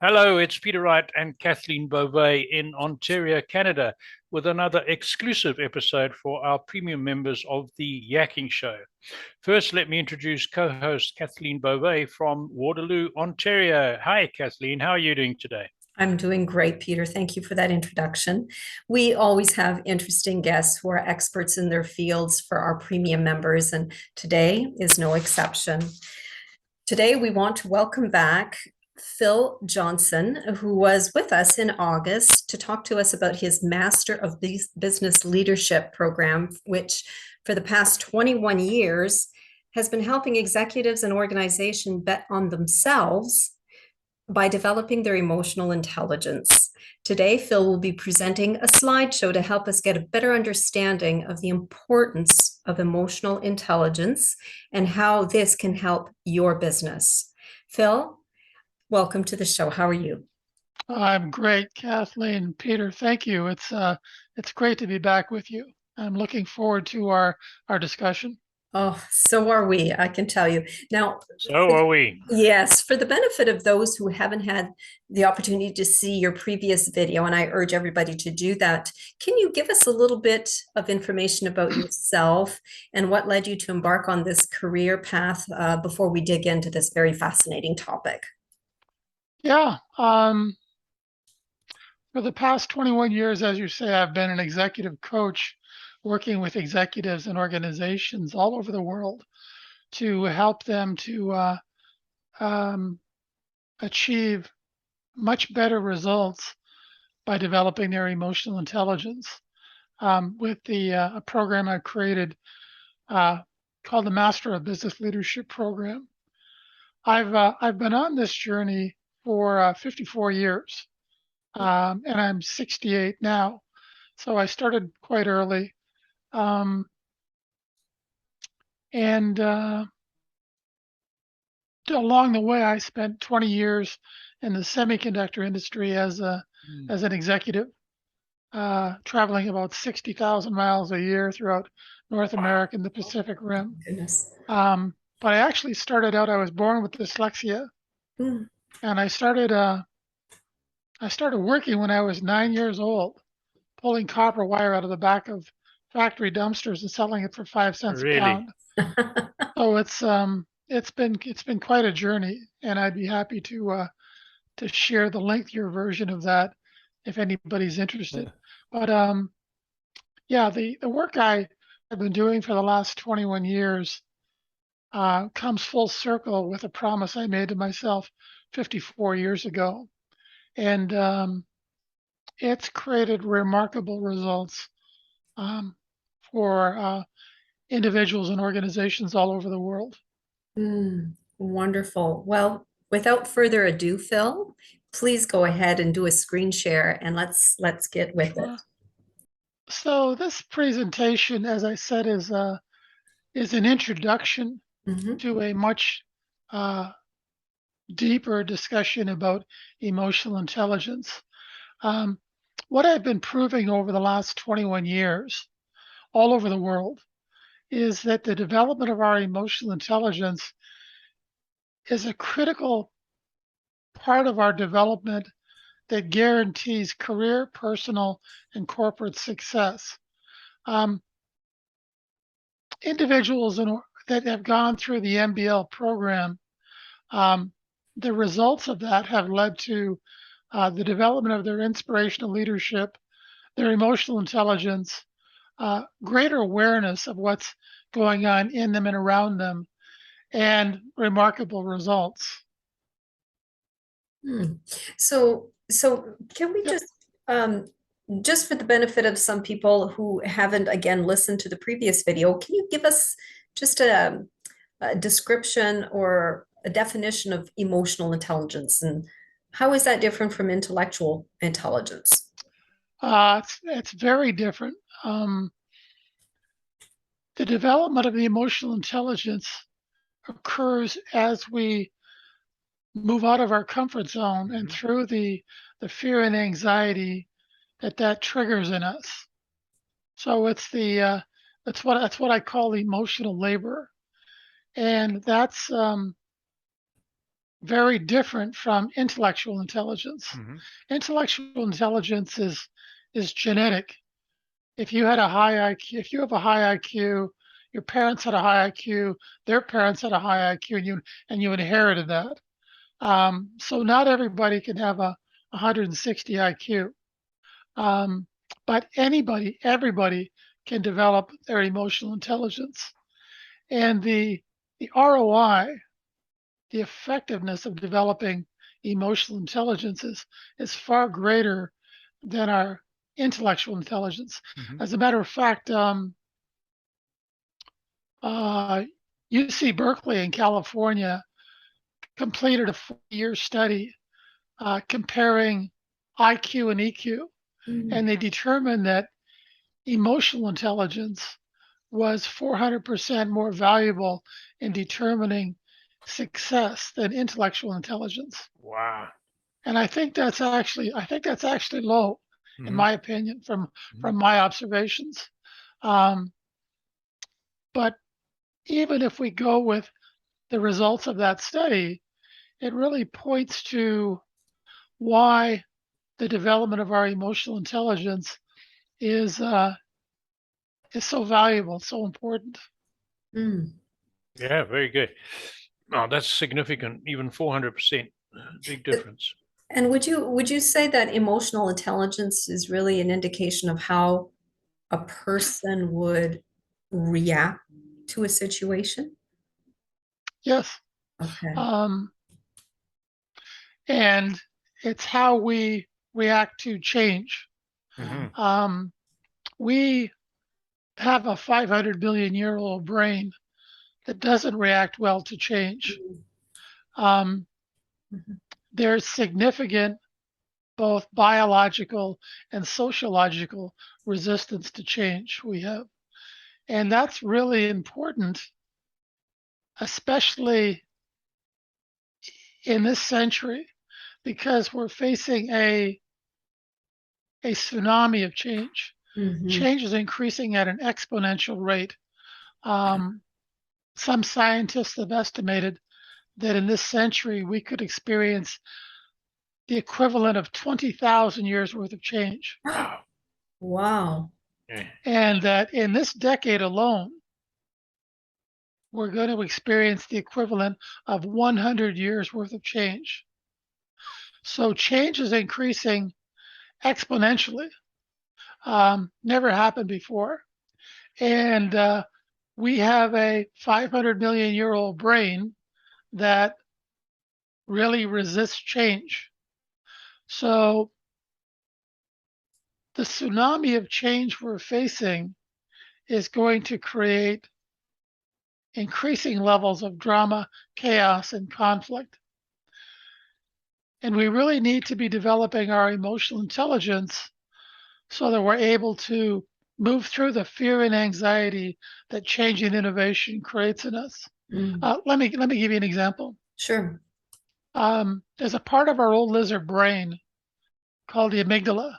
Hello, it's Peter Wright and Kathleen Beauvais in Ontario, Canada, with another exclusive episode for our premium members of the Yakking Show. First, let me introduce co-host Kathleen Beauvais from Waterloo, Ontario. Hi, Kathleen. How are you doing today? I'm doing great, Peter. Thank you for that introduction. We always have interesting guests who are experts in their fields for our premium members, and today is no exception. Today, we want to welcome back Phil Johnson, who was with us in August to talk to us about his Master of Business Leadership program, which for the past 21 years has been helping executives and organizations bet on themselves by developing their emotional intelligence. Today, Phil will be presenting a slideshow to help us get a better understanding of the importance of emotional intelligence and how this can help your business. Phil, welcome to the show. How are you? I'm great, Kathleen. Peter, thank you. It's great to be back with you. I'm looking forward to our discussion. Oh, so are we, I can tell you. Now, So are we. yes, for the benefit of those who haven't had the opportunity to see your previous video, and I urge everybody to do that, can you give us a little bit of information about yourself and what led you to embark on this career path before we dig into this very fascinating topic? Yeah, for the past 21 years, as you say, I've been an executive coach working with executives and organizations all over the world to help them to um, achieve much better results by developing their emotional intelligence. With a program I created uh, called the Master of Business Leadership Program. I've been on this journey for 54 years, and I'm 68 now. So I started quite early, um, and along the way, I spent 20 years in the semiconductor industry as an executive, traveling about 60,000 miles a year throughout North America and the Pacific Rim. Goodness. But I actually started out. I was born with dyslexia, Mm, and I started working when I was 9 years old, pulling copper wire out of the back of factory dumpsters and selling it for 5 cents a Really? pound. So it's been quite a journey, and I'd be happy to share the lengthier version of that if anybody's interested. But yeah, the work I've been doing for the last 21 years comes full circle with a promise I made to myself 54 years ago, and it's created remarkable results um, for individuals and organizations all over the world. Wonderful. Well, without further ado, Phil, please go ahead and do a screen share and let's get with it. Sure. So this presentation, as I said, is an introduction Mhm. to a much uh, deeper discussion about emotional intelligence. Um, what I've been proving over the last 21 years, all over the world, is that the development of our emotional intelligence is a critical part of our development that guarantees career, personal, and corporate success. Um, individuals that have gone through the MBL program, um, the results of that have led to the development of their inspirational leadership, their emotional intelligence, greater awareness of what's going on in them and around them, and remarkable results. Hmm. So can we Yep. just for the benefit of some people who haven't again listened to the previous video, can you give us just a description or a definition of emotional intelligence and how is that different from intellectual intelligence? It's very different. Um, the development of the emotional intelligence occurs as we move out of our comfort zone and through the fear and anxiety that triggers in us. So it's that's what I call emotional labor, and very different from intellectual intelligence. Intellectual intelligence is genetic. If you had a high IQ, if you have a high IQ, your parents had a high IQ, their parents had a high IQ, and you inherited that. So not everybody can have a 160 IQ. But everybody can develop their emotional intelligence. And the ROI, the effectiveness of developing emotional intelligence is far greater than our intellectual intelligence. As a matter of fact, UC Berkeley in California completed a 4-year study comparing IQ and EQ, and they determined that emotional intelligence was 400% more valuable in determining success than intellectual intelligence. Wow. And I think that's actually low, in my opinion, from my observations. But even if we go with the results of that study, it really points to why the development of our emotional intelligence is so valuable, so important. Yeah, very good. Oh, that's significant. Even 400%, big difference. And would you say that emotional intelligence is really an indication of how a person would react to a situation? Yes. Okay. And it's how we react to change. We have a 500 billion year old brain that doesn't react well to change. There's significant both biological and sociological resistance to change we have. And that's really important, especially in this century, because we're facing a tsunami of change. Change is increasing at an exponential rate. Some scientists have estimated that in this century we could experience the equivalent of 20,000 years worth of change. Wow. And that in this decade alone, we're going to experience the equivalent of 100 years worth of change. So change is increasing exponentially. Never happened before. And we have a 500 million year old brain that really resists change. So the tsunami of change we're facing is going to create increasing levels of drama, chaos, and conflict. And we really need to be developing our emotional intelligence so that we're able to move through the fear and anxiety that change and innovation creates in us. Let me give you an example. Sure. There's a part of our old lizard brain called the amygdala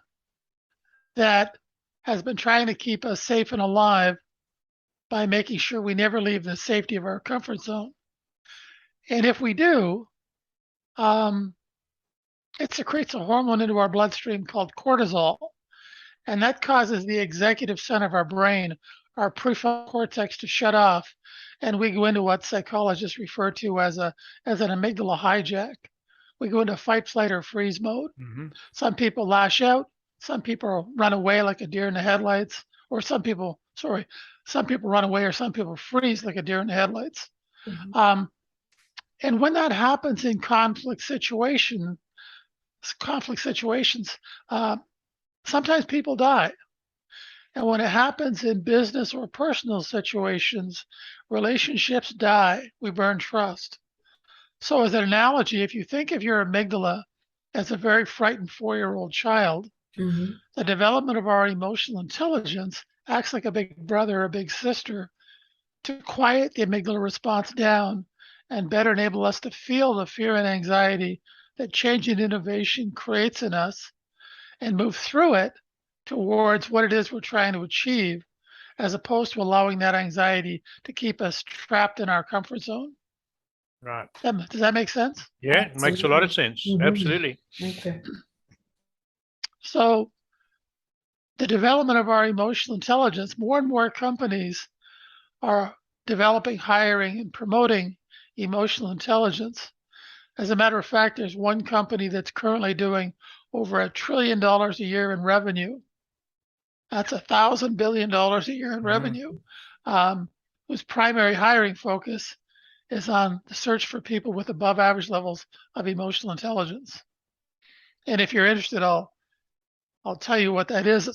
that has been trying to keep us safe and alive by making sure we never leave the safety of our comfort zone. And if we do, it secretes a hormone into our bloodstream called cortisol, and that causes the executive center of our brain, our prefrontal cortex, to shut off, and we go into what psychologists refer to as an amygdala hijack. We go into fight, flight, or freeze mode. Some people lash out. Some people run away like a deer in the headlights, or some people run away, or some people freeze like a deer in the headlights. And when that happens in conflict situations, sometimes people die. And when it happens in business or personal situations, relationships die. We burn trust. So as an analogy, if you think of your amygdala as a very frightened 4-year-old child, the development of our emotional intelligence acts like a big brother or a big sister to quiet the amygdala response down and better enable us to feel the fear and anxiety that change and innovation creates in us and move through it towards what it is we're trying to achieve, as opposed to allowing that anxiety to keep us trapped in our comfort zone. Right. Does that make sense? Yeah, it makes a lot of sense. Mhm. Absolutely. Okay. So the development of our emotional intelligence, more and more companies are developing, hiring, and promoting emotional intelligence. As a matter of fact, there's one company that's currently doing over $1 trillion a year in revenue. That's $1,000 billion a year in revenue, whose primary hiring focus is on the search for people with above average levels of emotional intelligence. And if you're interested, I'll tell you what that is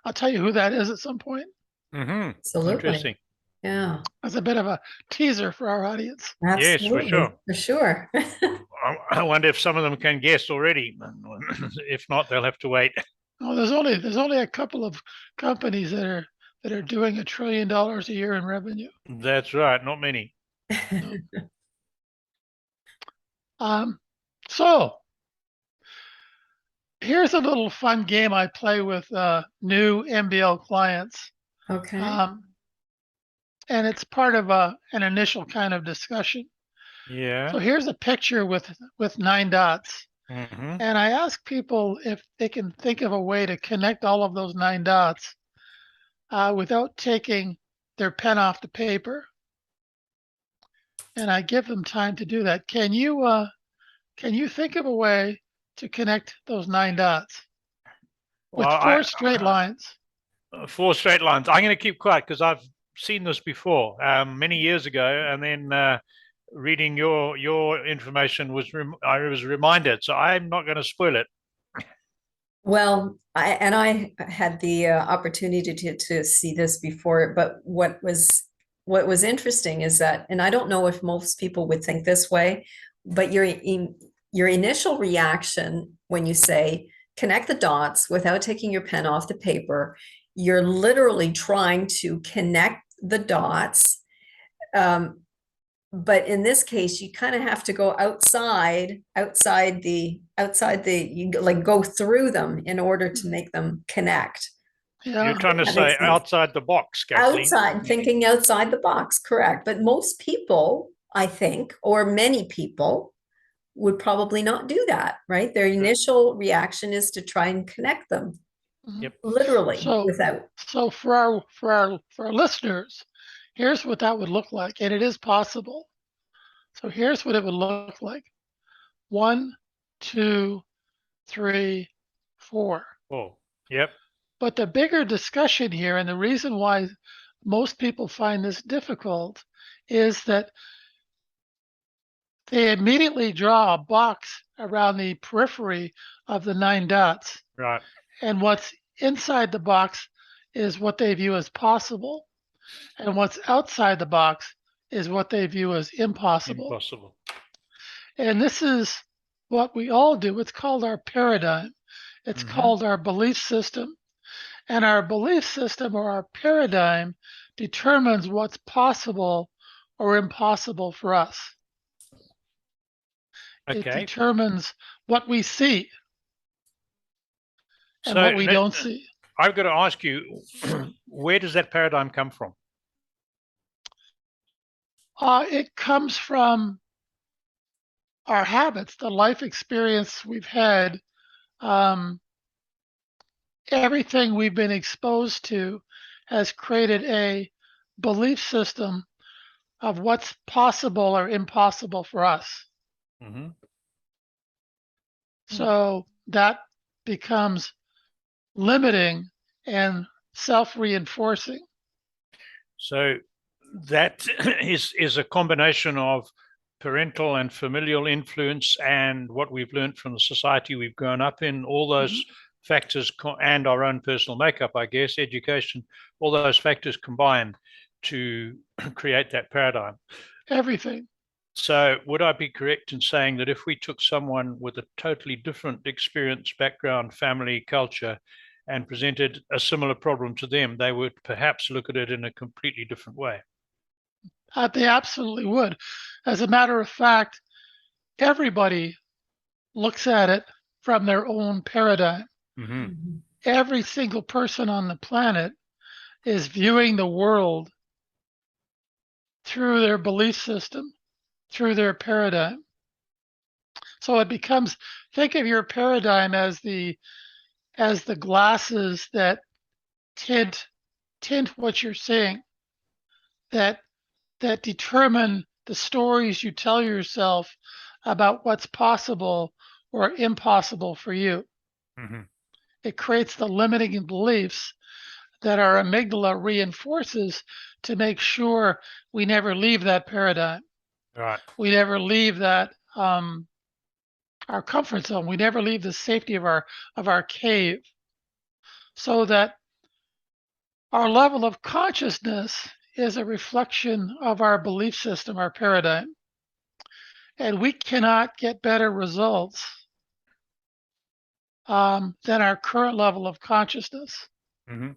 I'll tell you who that is at some point. Absolutely. Interesting. Yeah. As a bit of a teaser for our audience. Yes, for Absolutely. sure. For sure. I wonder if some of them can guess already. If not, they'll have to wait. Oh, there's only a couple of companies that are doing $1 trillion a year in revenue. That's right. Not many. So here's a little fun game I play with new MBL clients. Okay. And it's part of an initial kind of discussion. Yeah. So here's a picture with 9 dots. Mm-hmm. And I ask people if they can think of a way to connect all of those 9 dots without taking their pen off the paper. And I give them time to do that. Can you think of a way to connect those 9 dots with Well, 4 straight lines? 4 straight lines. I'm going to keep quiet because I've seen this before many years ago, and then reading your information I was reminded. So I'm not going to spoil it. Well, I had the opportunity to see this before, but what was interesting is that, and I don't know if most people would think this way, but your initial reaction when you say connect the dots without taking your pen off the paper, you're literally trying to connect the dots. But in this case, you kind of have to go outside the you like go through them in order to make them connect. Yeah. You're trying to That say makes sense. outside the box, Kathleen. Thinking outside the box, correct. But most people, I think, or many people would probably not do that, right? Their initial reaction is to try and connect them. Yep. Literally without. So for our listeners, here's what that would look like, and it is possible. So here's what it would look like: 1, 2, 3, 4. Oh, yep. But the bigger discussion here, and the reason why most people find this difficult, is that they immediately draw a box around the periphery of the 9 dots. Right. And what's inside the box is what they view as possible. And what's outside the box is what they view as impossible. Impossible. And this is what we all do. It's called our paradigm. It's called our belief system. And our belief system or our paradigm determines what's possible or impossible for us. Okay. It determines what we see and what we don't see. I've got to ask you, where does that paradigm come from? It comes from our habits, the life experience we've had, everything we've been exposed to has created a belief system of what's possible or impossible for us. So that becomes limiting and self-reinforcing. So that is a combination of parental and familial influence and what we've learned from the society we've grown up in, all those factors, and our own personal makeup, I guess, education, all those factors combined to create that paradigm. Everything. So would I be correct in saying that if we took someone with a totally different experience, background, family, culture, and presented a similar problem to them, they would perhaps look at it in a completely different way? They absolutely would. As a matter of fact, everybody looks at it from their own paradigm. Every single person on the planet is viewing the world through their belief system. through their paradigm. So it becomes, think of your paradigm as the glasses that tint what you're seeing, that determine the stories you tell yourself about what's possible or impossible for you. Mm-hmm. It creates the limiting beliefs that our amygdala reinforces to make sure we never leave that paradigm. Right. We never leave that our comfort zone. We never leave the safety of our cave, so that our level of consciousness is a reflection of our belief system, our paradigm. And we cannot get better results than our current level of consciousness. Mm-hmm.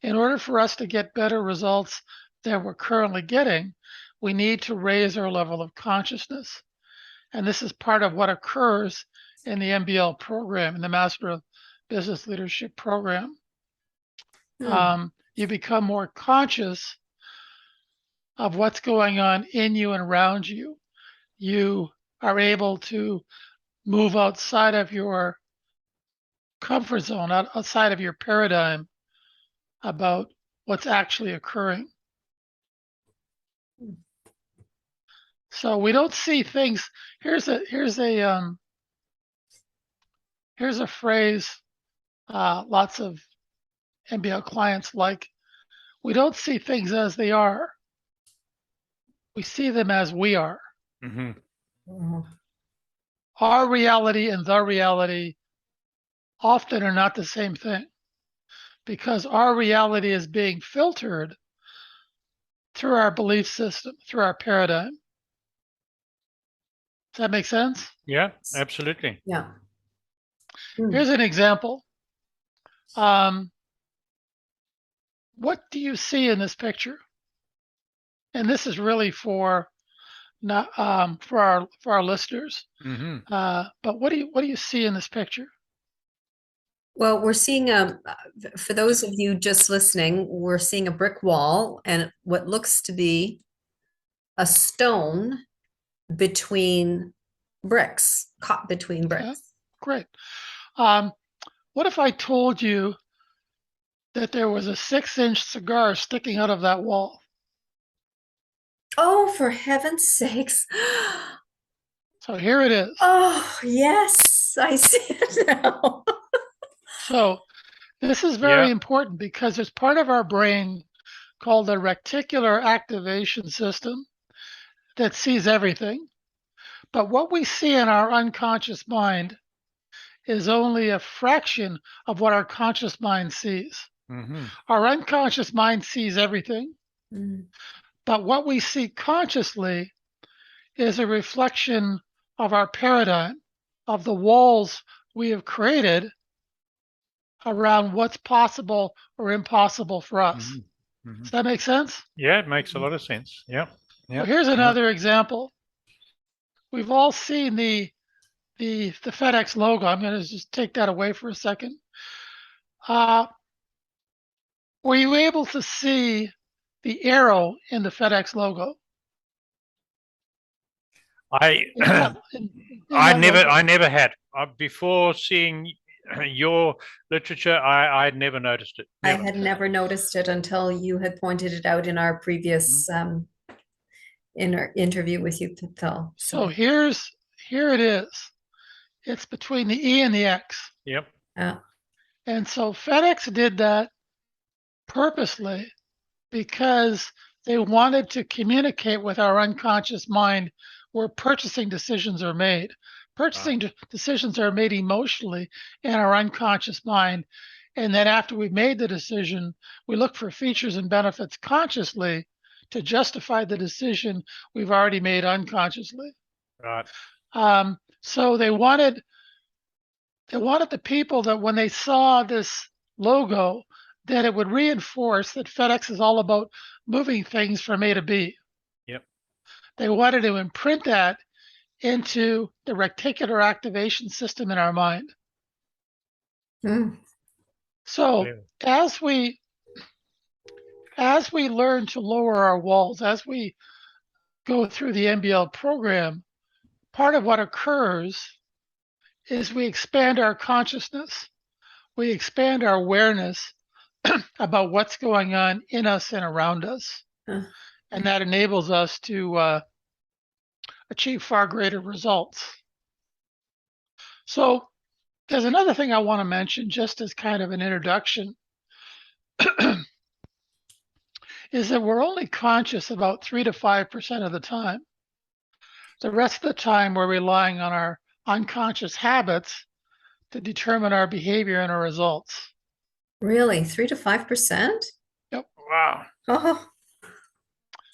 In order for us to get better results than we're currently getting, we need to raise our level of consciousness. And this is part of what occurs in the MBL program, in the Master of Business Leadership program. You become more conscious of what's going on in you and around you. You are able to move outside of your comfort zone, outside of your paradigm about what's actually occurring. So we don't see things. Here's a phrase lots of MBL clients like. We don't see things as they are. We see them as we are. Mm-hmm. Our reality and the reality often are not the same thing, because our reality is being filtered through our belief system, through our paradigm. Does that make sense? Yeah, absolutely. Yeah. Here's an example. What do you see in this picture? And this is really for not for our listeners. Mm-hmm. But what do you see in this picture? Well, we're seeing for those of you just listening, we're seeing a brick wall and what looks to be a stone between bricks, caught between bricks. Okay, great. What if I told you that there was a 6-inch cigar sticking out of that wall? Oh, for heaven's sakes. So here it is. Oh, yes, I see it now. So this is very important because there's part of our brain called the reticular activation system that sees everything. But what we see in our unconscious mind is only a fraction of what our conscious mind sees. Mm-hmm. Our unconscious mind sees everything, but what we see consciously is a reflection of our paradigm, of the walls we have created around what's possible or impossible for us. Mm-hmm. Mm-hmm. Does that make sense? Yeah, it makes a lot of sense. Yeah. Well, here's another example. We've all seen the FedEx logo. I'm going to just take that away for a second. Were you able to see the arrow in the FedEx logo? I never had. Before seeing your literature, I had never noticed it. I had never noticed it until you had pointed it out in our previous in our interview with you, Phil. So here it is. It's between the E and the X. Yep. And so FedEx did that purposely because they wanted to communicate with our unconscious mind where purchasing decisions are made. Purchasing decisions are made emotionally in our unconscious mind. And then after we've made the decision, we look for features and benefits consciously to justify the decision we've already made unconsciously. Right. So they wanted the people that when they saw this logo, that it would reinforce that FedEx is all about moving things from A to B. Yep. They wanted to imprint that into the reticular activation system in our mind. So as we learn to lower our walls, as we go through the MBL program, part of what occurs is we expand our consciousness. We expand our awareness about what's going on in us and around us. Huh. And that enables us to achieve far greater results. So there's another thing I want to mention just as kind of an introduction is that we're only conscious about 3 to 5% of the time. The rest of the time, we're relying on our unconscious habits to determine our behavior and our results. Really? 3 to 5%? Yep. Wow. Oh,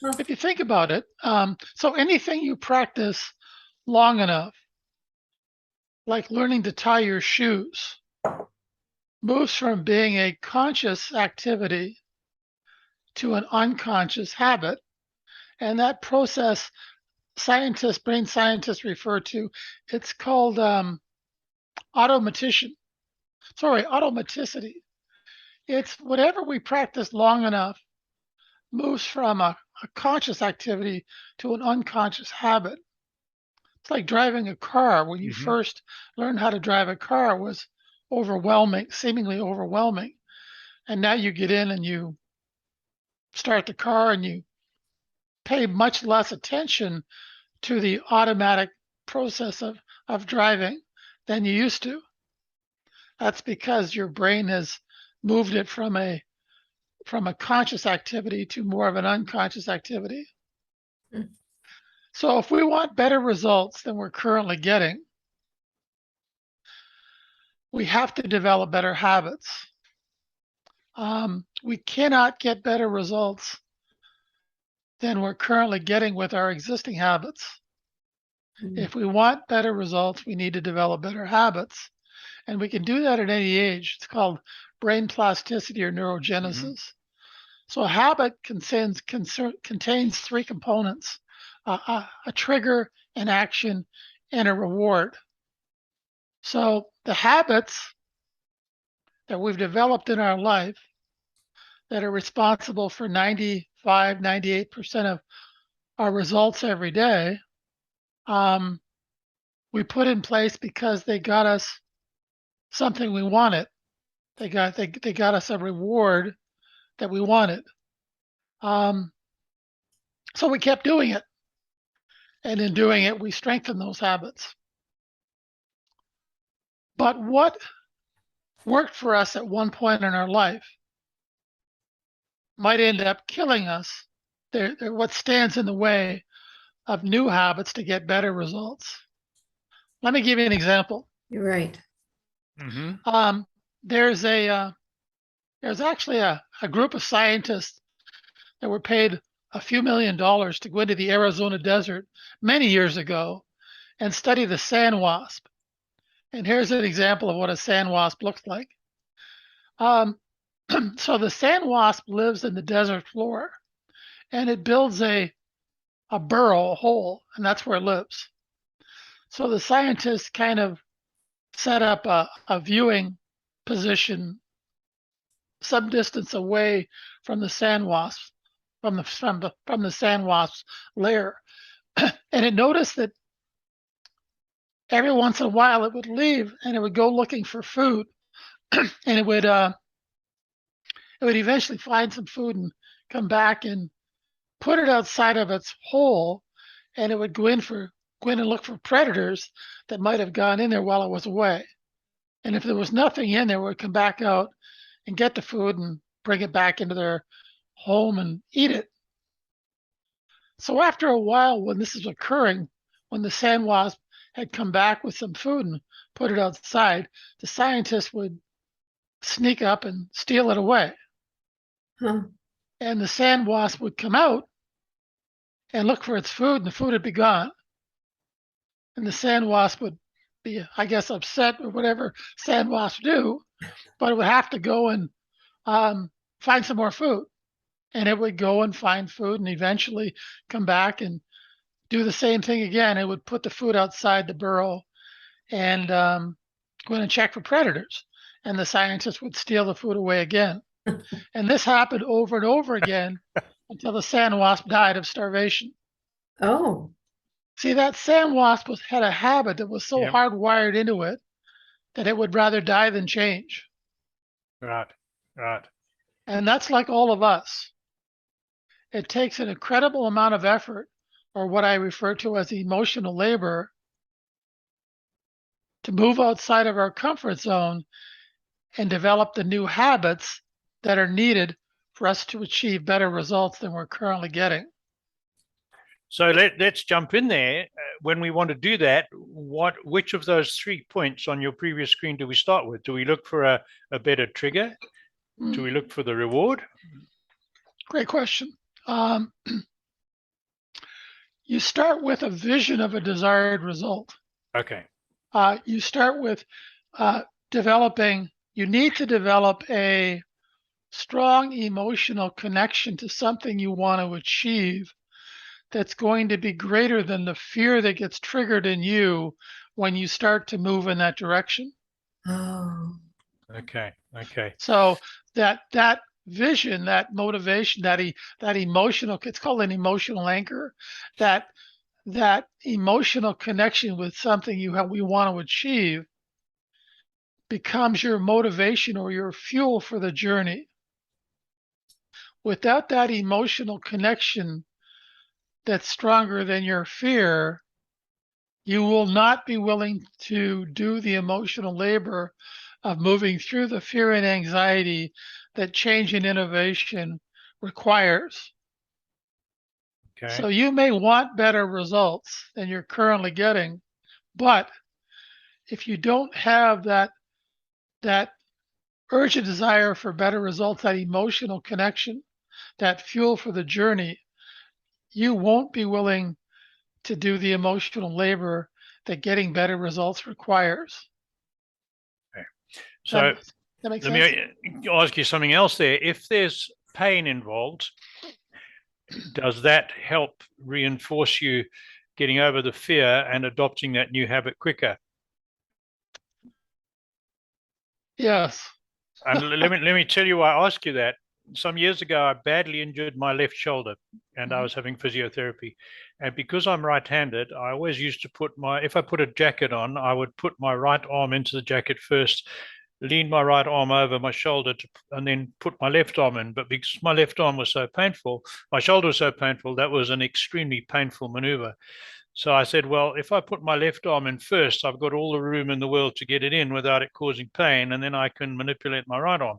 oh, If you think about it, so anything you practice long enough, like learning to tie your shoes, moves from being a conscious activity to an unconscious habit. And that process, brain scientists refer to, it's called automaticity. It's whatever we practice long enough moves from a conscious activity to an unconscious habit. It's like driving a car. When you first learned how to drive a car, it was overwhelming, seemingly overwhelming. And now you get in and you start the car and you pay much less attention to the automatic process of driving than you used to. That's because your brain has moved it from a conscious activity to more of an unconscious activity. Mm. So if we want better results than we're currently getting, we have to develop better habits. We cannot get better results than we're currently getting with our existing habits. If we want better results, we need to develop better habits. And we can do that at any age. It's called brain plasticity or neurogenesis. So a habit contains 3 components, a trigger, an action, and a reward. So the habits that we've developed in our life that are responsible for 95, 98% of our results every day, we put in place because they got us something we wanted. They got us a reward that we wanted. So we kept doing it. And in doing it, we strengthened those habits. But what worked for us at one point in our life might end up killing us. They're what stands in the way of new habits to get better results. Let me give you an example. you're right. There's actually a group of scientists that were paid a few $1 million to go into the Arizona desert many years ago and study the sand wasp. And here's an example of what a sand wasp looks like. So the sand wasp lives in the desert floor, and it builds a burrow, a hole, and that's where it lives. So the scientists kind of set up a viewing position some distance away from the sand wasp, from the sand wasp's lair, and it noticed that every once in a while it would leave and it would go looking for food, and it would eventually find some food and come back and put it outside of its hole, and it would go in and look for predators that might have gone in there while it was away. And if there was nothing in there, it would come back out and get the food and bring it back into their home and eat it. So after a while, when this is occurring, when the sand wasp had come back with some food and put it outside, the scientists would sneak up and steal it away. Huh. And the sand wasp would come out and look for its food, and the food would be gone. And the sand wasp would be, I guess, upset or whatever sand wasps do, but it would have to go and find some more food. And it would go and find food and eventually come back and do the same thing again. It would put the food outside the burrow and go in and check for predators. And the scientists would steal the food away again. And this happened over and over again until the sand wasp died of starvation. Oh, See, that sand wasp had a habit that was so Yep. hardwired into it that it would rather die than change. Right. Right. And that's like all of us. It takes an incredible amount of effort, or what I refer to as emotional labor, to move outside of our comfort zone and develop the new habits that are needed for us to achieve better results than we're currently getting. So let's jump in there. When we want to do that, which of those 3 points on your previous screen do we start with? Do we look for a better trigger? Do we look for the reward? Great question. You start with a vision of a desired result. Okay. You start with you need to develop a strong emotional connection to something you want to achieve that's going to be greater than the fear that gets triggered in you when you start to move in that direction. oh, Okay. Okay. So that vision, that motivation, that emotional, it's called an emotional anchor, that emotional connection with something we want to achieve becomes your motivation or your fuel for the journey. Without that emotional connection that's stronger than your fear, you will not be willing to do the emotional labor of moving through the fear and anxiety that change and innovation requires. Okay. So you may want better results than you're currently getting, but if you don't have that urgent desire for better results, that emotional connection, that fuel for the journey, you won't be willing to do the emotional labor that getting better results requires. Okay. So that makes let sense? me ask you something else there. If there's pain involved, does that help reinforce you getting over the fear and adopting that new habit quicker? Yes. And let me tell you why I ask you that. Some years ago, I badly injured my left shoulder, and I was having physiotherapy. And because I'm right-handed, I always used to if I put a jacket on, I would put my right arm into the jacket first, lean my right arm over my shoulder, and then put my left arm in. But because my left arm was so painful, my shoulder was so painful, that was an extremely painful maneuver. So I said, well, if I put my left arm in first, I've got all the room in the world to get it in without it causing pain, and then I can manipulate my right arm.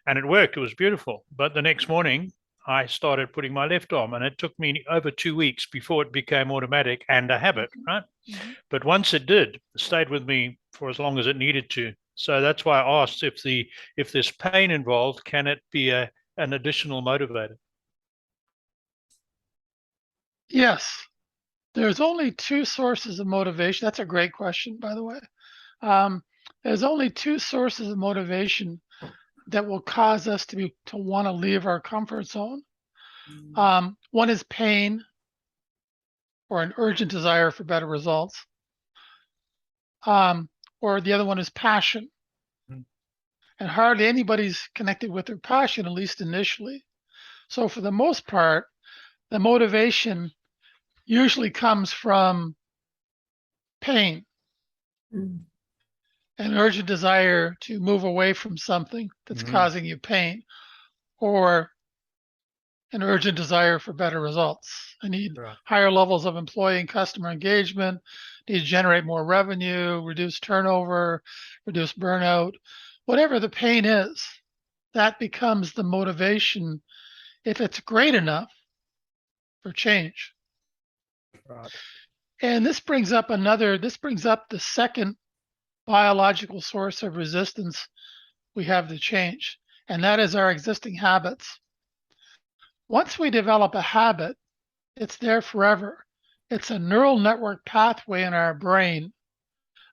And it worked. It was beautiful. But the next morning, I started putting my left arm, and it took me over 2 weeks before it became automatic and a habit, right? But once it did, it stayed with me for as long as it needed to. So that's why I asked if there's pain involved, can it be an additional motivator? Yes. There's only 2 sources of motivation. That's a great question, by the way. There's only 2 sources of motivation that will cause us to want to leave our comfort zone. One is pain, or an urgent desire for better results, or the other one is passion. And hardly anybody's connected with their passion, at least initially. So for the most part, the motivation usually comes from pain, an urgent desire to move away from something that's causing you pain, or an urgent desire for better results. I need higher levels of employee and customer engagement, need to generate more revenue, reduce turnover, reduce burnout. Whatever the pain is, that becomes the motivation, if it's great enough, for change. Right. And this brings up the second biological source of resistance we have to change, and that is our existing habits. Once we develop a habit, it's there forever. It's a neural network pathway in our brain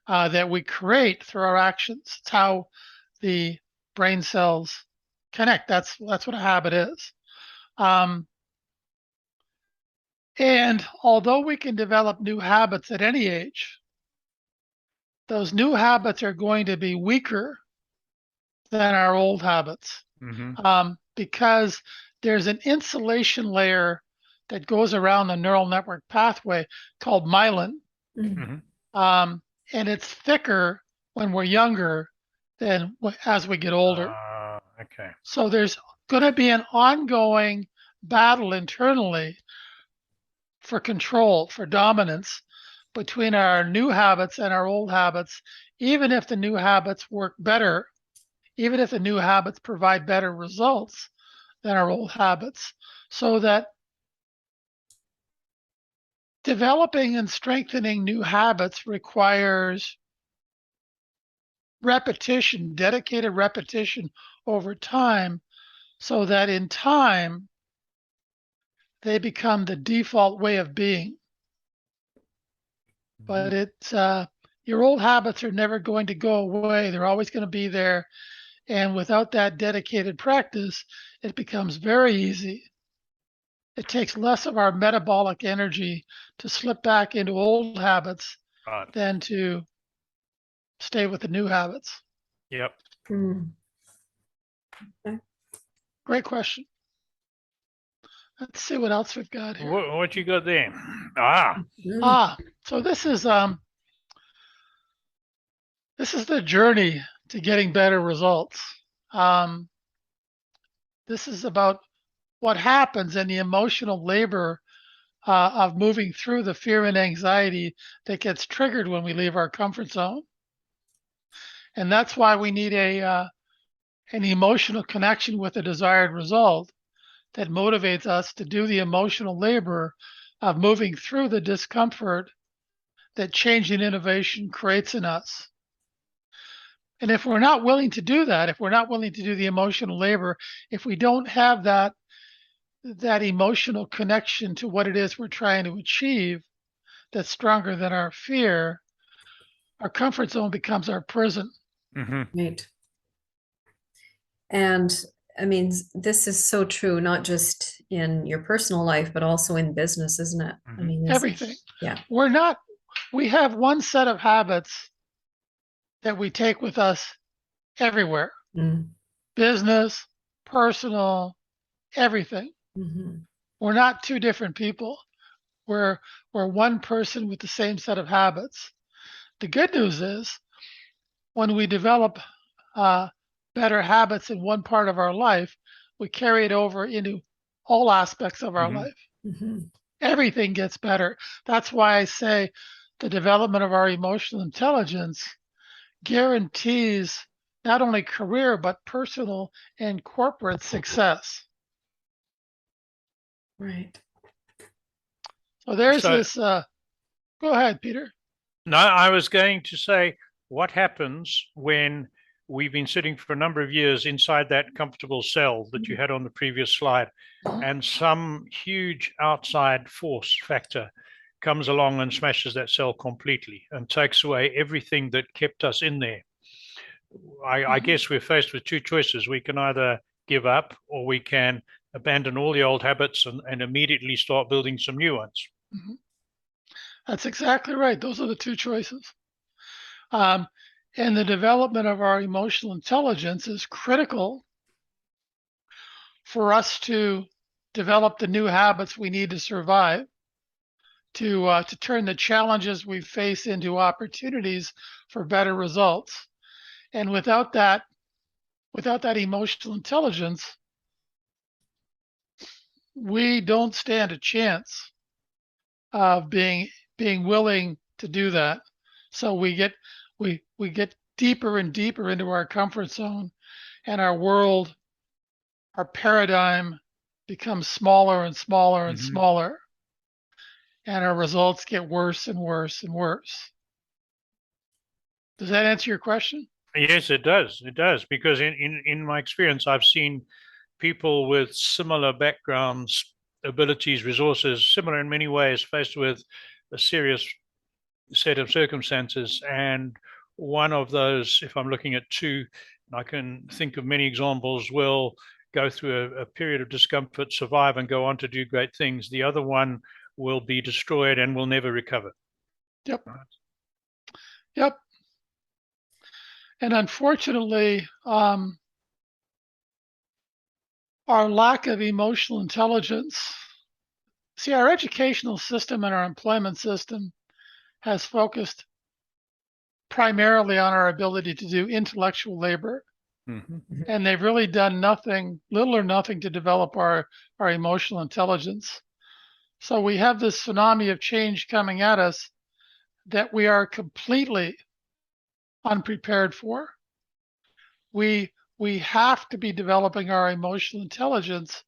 that we create through our actions. It's how the brain cells connect. That's what a habit is. And although we can develop new habits at any age, those new habits are going to be weaker than our old habits, because there's an insulation layer that goes around the neural network pathway called myelin. Mhm. Mhm. And it's thicker when we're younger than as we get older. Okay. So there's going to be an ongoing battle internally for control, for dominance between our new habits and our old habits, even if the new habits work better, even if the new habits provide better results than our old habits, so that developing and strengthening new habits requires repetition, dedicated repetition over time, so that in time they become the default way of being. But it's your old habits are never going to go away. They're always going to be there. And without that dedicated practice, it becomes very easy. It takes less of our metabolic energy to slip back into old habits Right. than to stay with the new habits. Yep. Mm. Great question. Let's see what else we've got here. What you got there? Mm. So this is the journey to getting better results. This is about what happens in the emotional labor of moving through the fear and anxiety that gets triggered when we leave our comfort zone. And that's why we need an emotional connection with a desired result that motivates us to do the emotional labor of moving through the discomfort that change and innovation creates in us. And if we're not willing to do that, if we're not willing to do the emotional labor, if we don't have that emotional connection to what it is we're trying to achieve that's stronger than our fear, our comfort zone becomes our prison. Mm-hmm. Right. And I mean, this is so true, not just in your personal life, but also in business, isn't it? I Mhm. mean, Everything. yeah. We have one set of habits that we take with us everywhere. Mm. Business, personal, everything. Mhm. We're not two different people. We're one person with the same set of habits. The good news is when we develop better habits in one part of our life, we carry it over into all aspects of our Mhm. life. Mhm. Everything gets better. That's why I say the development of our emotional intelligence guarantees not only career, but personal and corporate success. Right. So there's So, this, go ahead, Peter. no, I was going to say, what happens when we've been sitting for a number of years inside that comfortable cell that you had on the previous slide, and some huge outside force factor comes along and smashes that cell completely and takes away everything that kept us in there? I guess we're faced with two choices. We can either give up or we can abandon all the old habits and immediately start building some new ones. Mhm. That's exactly right. Those are the two choices. And the development of our emotional intelligence is critical for us to develop the new habits we need to survive, to turn the challenges we face into opportunities for better results. And without that emotional intelligence, we don't stand a chance of being willing to do that. So we get deeper and deeper into our comfort zone, and our world, our paradigm becomes smaller and smaller and Mhm. smaller, and our results get worse and worse and worse. Does that answer your question? Yes, it does. It does. Because in my experience, I've seen people with similar backgrounds, abilities, resources, similar in many ways, faced with a serious set of circumstances. And one of those, if I'm looking at two, and I can think of many examples, will go through a period of discomfort, survive, and go on to do great things. The other one will be destroyed and will never recover. Yep. Right. Yep. And unfortunately, our lack of emotional intelligence See, our educational system and our employment system has focused primarily on our ability to do intellectual labor. And they've really done nothing, little or nothing, to develop our emotional intelligence. So we have this tsunami of change coming at us that we are completely unprepared for. We have to be developing our emotional intelligence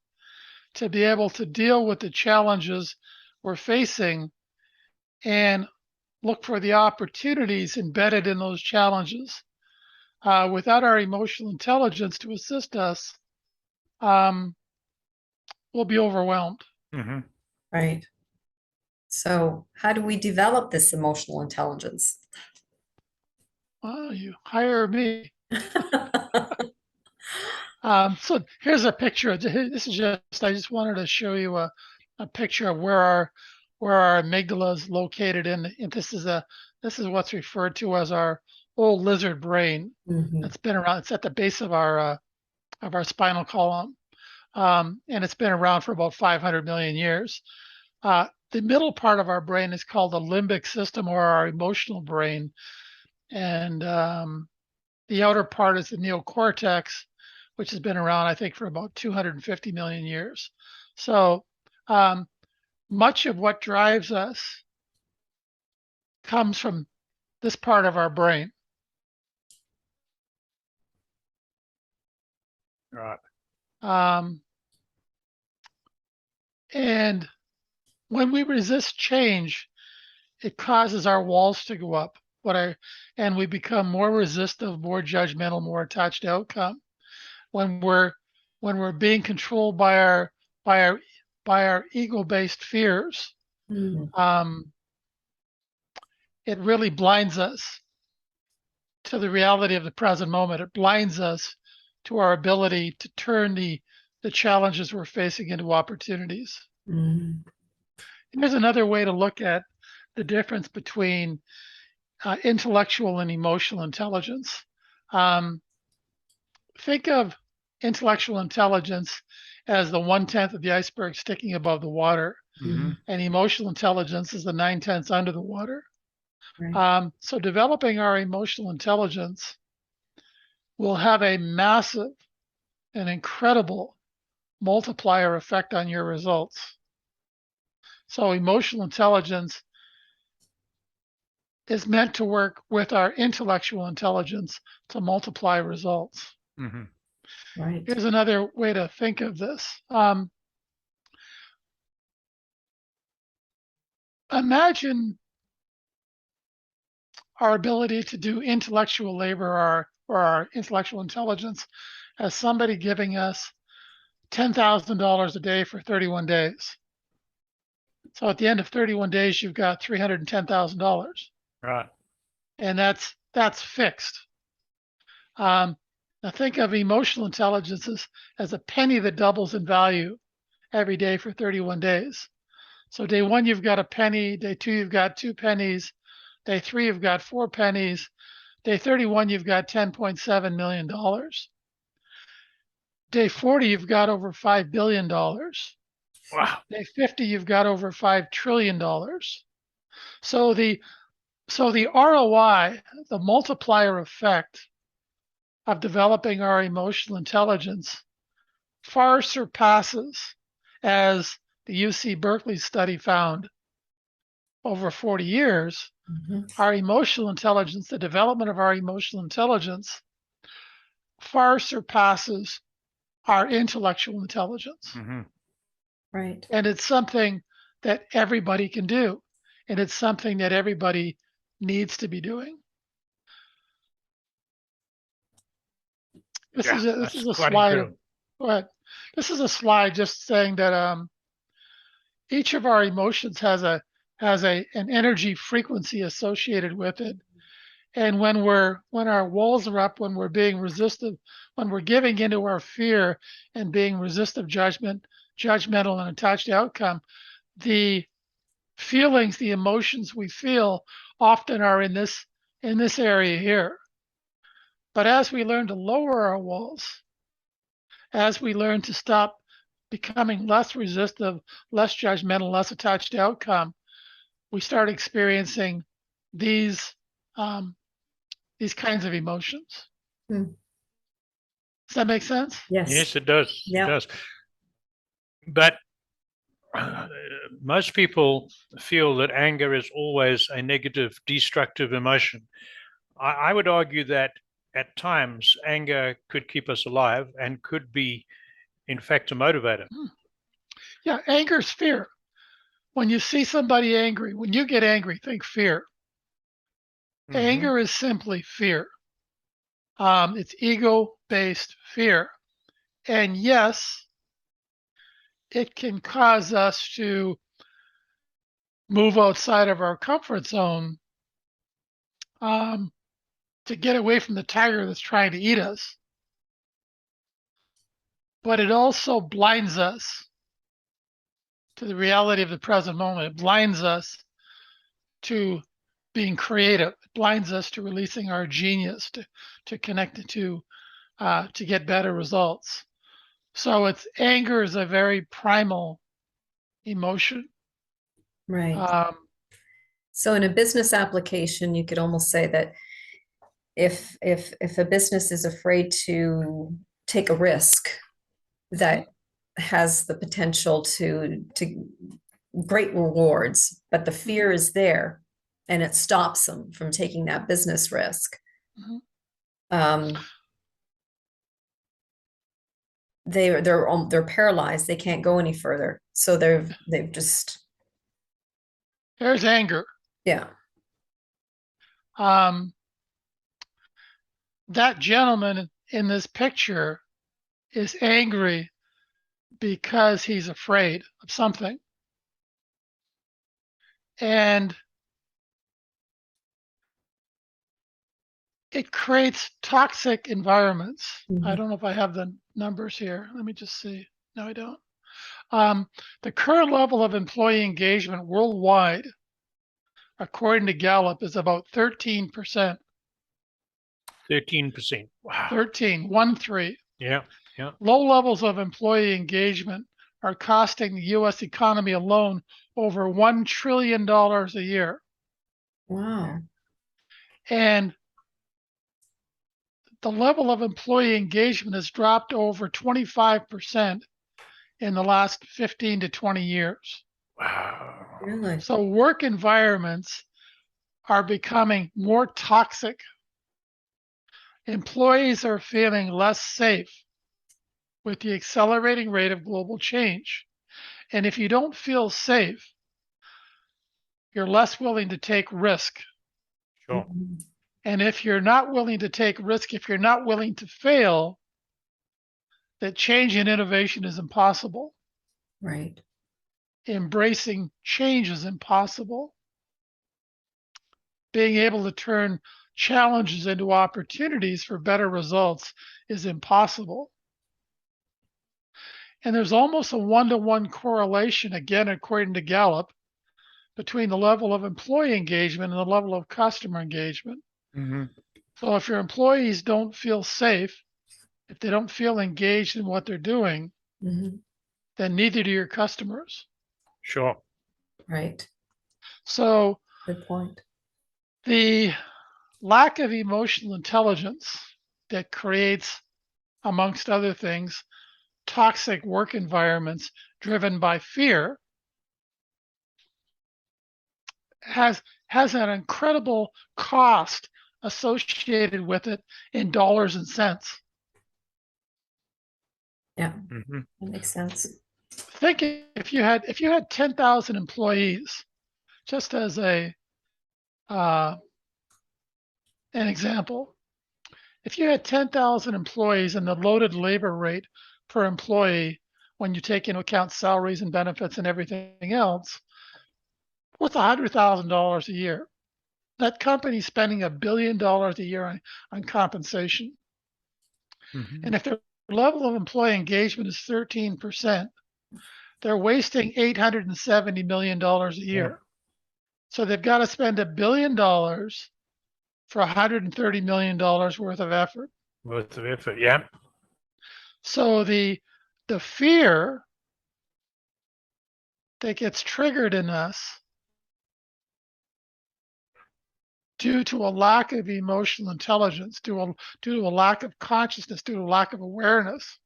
to be able to deal with the challenges we're facing and look for the opportunities embedded in those challenges. Without our emotional intelligence to assist us, we'll be overwhelmed. Right. So how do we develop this emotional intelligence? Well, you hire me. So here's a picture. This is just, I just wanted to show you a picture of where our amygdala is located in. And this is what's referred to as our old lizard brain. It's been around. It's at the base of our spinal column, and it's been around for about 500 million years. The middle part of our brain is called the limbic system, or our emotional brain, and the outer part is the neocortex, which has been around, I think, for about 250 million years. So much of what drives us comes from this part of our brain. Right. And when we resist change, it causes our walls to go up. And we become more resistive, more judgmental, more attached to outcome. When we're being controlled by our ego-based fears, it really blinds us to the reality of the present moment. It blinds us to our ability to turn the challenges we're facing into opportunities. And there's another way to look at the difference between intellectual and emotional intelligence. Think of intellectual intelligence as the 1/10 of the iceberg sticking above the water, and emotional intelligence is the 9/10 under the water. Right. So developing our emotional intelligence will have a massive and incredible multiplier effect on your results. So emotional intelligence is meant to work with our intellectual intelligence to multiply results. Right. Here's another way to think of this. Imagine our ability to do intellectual labor, or our intellectual intelligence, as somebody giving us $10,000 a day for 31 days. So at the end of 31 days, you've got $310,000. Right. And that's fixed. Now think of emotional intelligence as a penny that doubles in value every day for 31 days. So day 1, you've got a penny. Day 2, you've got 2 pennies. Day 3, you've got 4 pennies. Day 31, you've got $10.7 million. Day 40, you've got over $5 billion. Wow. Day 50, you've got over $5 trillion. So the ROI, the multiplier effect of developing our emotional intelligence, far surpasses, as the UC Berkeley study found over 40 years, our emotional intelligence, the development of our emotional intelligence, far surpasses our intellectual intelligence. Right. And it's something that everybody can do. And it's something that everybody needs to be doing. This is a slide. Go ahead. This is a slide just saying that each of our emotions has an energy frequency associated with it. And when our walls are up, when we're being resistive, when we're giving into our fear and being resistive, judgmental, and attached to outcome, the feelings, the emotions we feel often are in this area here. But as we learn to lower our walls, as we learn to stop becoming less resistive, less judgmental, less attached to outcome, we start experiencing these kinds of emotions. Hmm. Does that make sense? Yes. Yes, it does. It Yeah. does. But most people feel that anger is always a negative, destructive emotion. I would argue that at times anger could keep us alive and could be, in fact, a motivator. Yeah, anger is fear. When you see somebody angry, when you get angry, think fear. Mhm. Anger is simply fear. It's ego-based fear. And yes, it can cause us to move outside of our comfort zone to get away from the tiger that's trying to eat us. But it also blinds us to the reality of the present moment. It blinds us to being creative. It blinds us to releasing our genius, to connect it to get better results. So it's anger is a very primal emotion. Right. So in a business application, you could almost say that if a business is afraid to take a risk that has the potential to great rewards, but the fear is there and it stops them from taking that business risk. They're paralyzed. They can't go any further. So they've just, There's anger. yeah. That gentleman in this picture is angry because he's afraid of something. And it creates toxic environments. I don't know if I have the numbers here. Let me just see. No, I don't. The current level of employee engagement worldwide, according to Gallup, is about 13%. 13%. Wow. 13. Yeah. Yeah. Low levels of employee engagement are costing the U.S. economy alone over $1 trillion a year. Wow. And the level of employee engagement has dropped over 25% in the last 15 to 20 years. Wow. Really? So work environments are becoming more toxic. Employees are feeling less safe with the accelerating rate of global change. And if you don't feel safe, you're less willing to take risk. Sure. And if you're not willing to take risk, if you're not willing to fail, that change and innovation is impossible. Right. Embracing change is impossible. Being able to turn challenges into opportunities for better results is impossible. And there's almost a one-to-one correlation, again, according to Gallup, between the level of employee engagement and the level of customer engagement. So if your employees don't feel safe, if they don't feel engaged in what they're doing, then neither do your customers. Sure. Right. So Good point. the lack of emotional intelligence that creates, amongst other things, toxic work environments driven by fear has an incredible cost associated with it in dollars and cents. Yeah. That makes sense. Think if you had 10,000 employees, just as an example, if you had 10,000 employees and the loaded labor rate per employee, when you take into account salaries and benefits and everything else, what's $100,000 a year? That company's spending $1 billion a year on compensation. And if their level of employee engagement is 13%, they're wasting $870 million a year. So they've got to spend $1 billion for $130 million worth of effort. Worth of effort. Yeah. So the fear that gets triggered in us due to a lack of emotional intelligence, due to a lack of consciousness, due to a lack of awareness,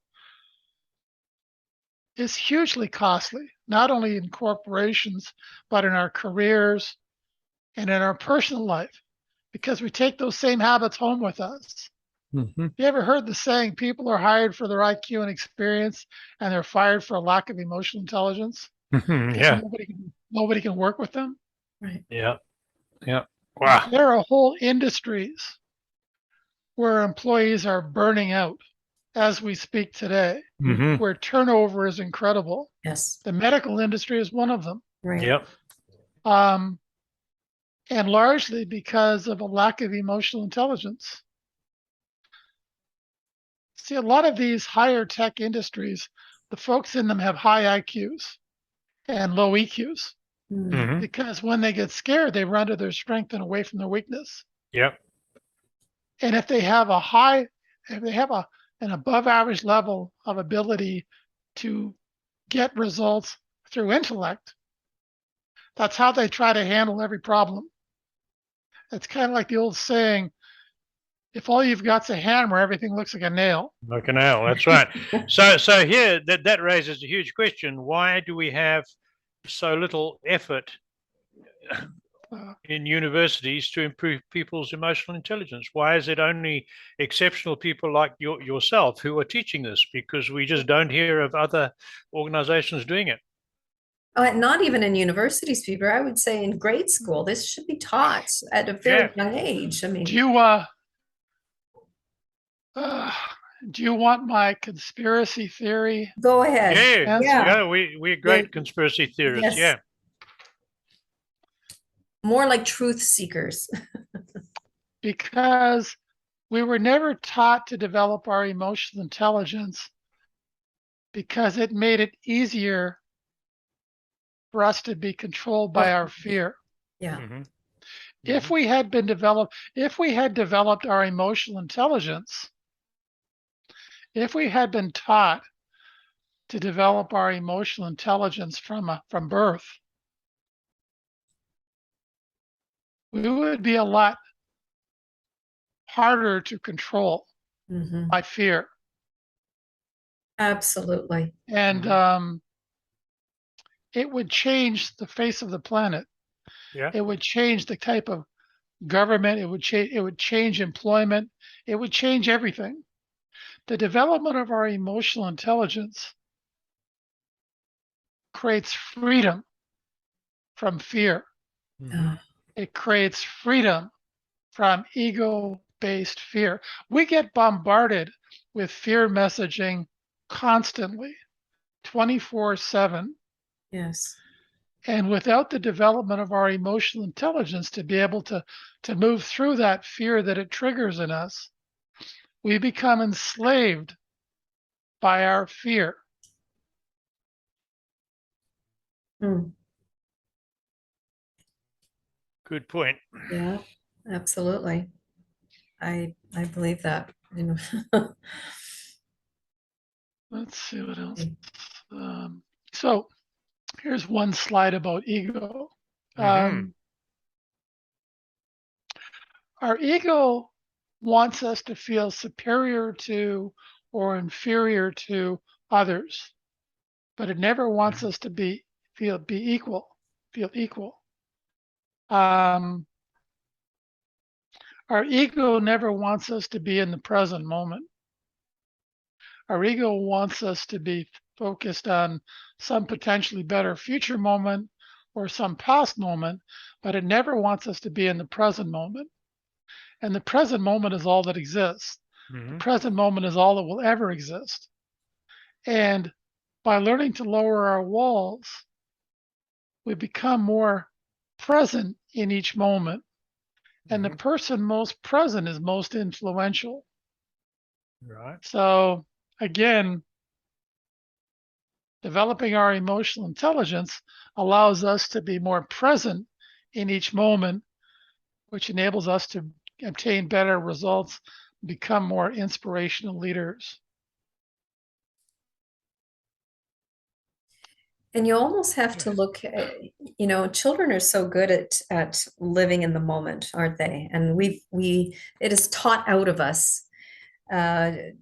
is hugely costly, not only in corporations, but in our careers and in our personal life, because we take those same habits home with us. Mm-hmm. You ever heard the saying, people are hired for their IQ and experience, and they're fired for a lack of emotional intelligence? Yeah. Nobody can work with them. Right. Yeah. Yeah. Wow. There are whole industries where employees are burning out as we speak today, Mm-hmm. where turnover is incredible. Yes. The medical industry is one of them. Right. Yep. And largely because of a lack of emotional intelligence. See, a lot of these higher tech industries, the folks in them have high IQs and low EQs Mm. Mm-hmm. because when they get scared, they run to their strength and away from their weakness. Yep. And if they have an above average level of ability to get results through intellect, that's how they try to handle every problem. It's kind of like the old saying, if all you've got's a hammer, everything looks like a nail. Like an owl. That's right. So here that raises a huge question. Why do we have so little effort in universities to improve people's emotional intelligence? Why is it only exceptional people like yourself who are teaching this? Because we just don't hear of other organizations doing it. Not even in universities, Peter. I would say in grade school, this should be taught at a very young age. I mean, Do you want my conspiracy theory? go ahead. Yeah, Yeah. we're great conspiracy theorists. Yes. Yeah. More like truth seekers. Because we were never taught to develop our emotional intelligence because it made it easier for us to be controlled by our fear. Yeah. Mm-hmm. If we had developed our emotional intelligence, if we had been taught to develop our emotional intelligence from birth, we would be a lot harder to control Mm-hmm. by fear. Absolutely. And it would change the face of the planet. Yeah. It would change the type of government. It would change employment. It would change everything. The development of our emotional intelligence creates freedom from fear. Mm-hmm. It creates freedom from ego-based fear. We get bombarded with fear messaging constantly, 24/7. Yes. And without the development of our emotional intelligence to be able to move through that fear that it triggers in us, we become enslaved by our fear. Mm. Good point. Yeah, absolutely. I believe that. You know. Let's see what else. So here's one slide about ego. Mm-hmm. Our ego wants us to feel superior to or inferior to others, but it never wants us to feel equal. Our ego never wants us to be in the present moment. Our ego wants us to be focused on some potentially better future moment or some past moment, but it never wants us to be in the present moment. And the present moment is all that exists. Mm-hmm. The present moment is all that will ever exist. And by learning to lower our walls, we become more present in each moment. And the person most present is most influential. Right. So again, developing our emotional intelligence allows us to be more present in each moment, which enables us to obtain better results, become more inspirational leaders. And you almost have to look at, children are so good at living in the moment, aren't they? And it is taught out of us,